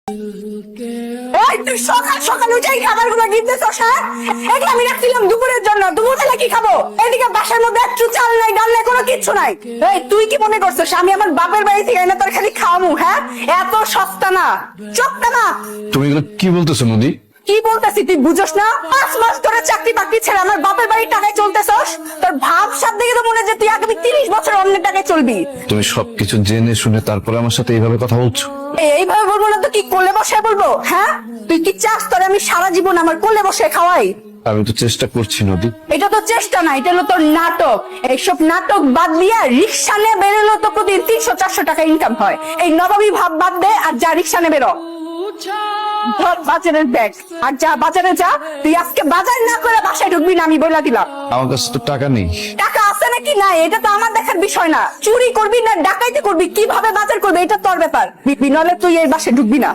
এই তুই সকাল সকাল উঠেই খাবারগুলো দিতেছস, হ্যাঁ? এগুলো আমি রাখছিলাম দুপুরের জন্য। দুপুরবেলা কি খাবো? এদিকে বাসার মধ্যে একটু চাল নাই, ডাল নাই, কোনো কিচ্ছু নাই। এই তুই কি মনে করছিস আমি আমার বাপের বাড়ি থেকে এনে তোর খালি খাওয়ামু? হ্যাঁ, এত সস্তা না, চোখটা না। তুমি এগুলো কি বলতেছো নদী? কি বলতেছি তুই বুঝোস না? 5 মাস ধরে চাকরি বাকরি ছেড়ে আমার বাপের বাড়ির টাকায় চলতেছস। তোর ভাব সাথ দেখে তো মনে হয় যে তুই আগামী 30 বছর অন্যের টাকায় চলবি। তুমি সবকিছু জেনে শুনে তারপরে আমার সাথে এইভাবে কথা বলছো? এইভাবে বলবো না তো কি কোলে বসে বলবো? হ্যাঁ, তুই কি চাস তোরে আমি সারা জীবন আমার কোলে বসে খাওয়াই? আমি তো চেষ্টা করছি নদী। এটা তো চেষ্টা না, এটা হলো তোর নাটক। এইসব নাটক বাদ দিয়া রিক্সা নিয়ে বেরোলো তো প্রতিদিন 300-400 টাকা ইনকাম হয়। এই নবাবী ভাব বাদ দে আর যা রিক্সা নিয়ে বেরো। ধর বাজারের ব্যাগ আর যা বাজারে যা। তুই আজকে বাজার না করে বাসায় ঢুকবি না, আমি বলে দিলাম। আমার কাছে তো টাকা নেই। টাকা আছে নাকি নাই এটা তো আমার দেখার বিষয় না। চুরি করবি না ডাকাইতি করবি, কিভাবে বাজার করবি এটা তোর ব্যাপার। বিনলে তুই এই বাসায় ঢুকবি না।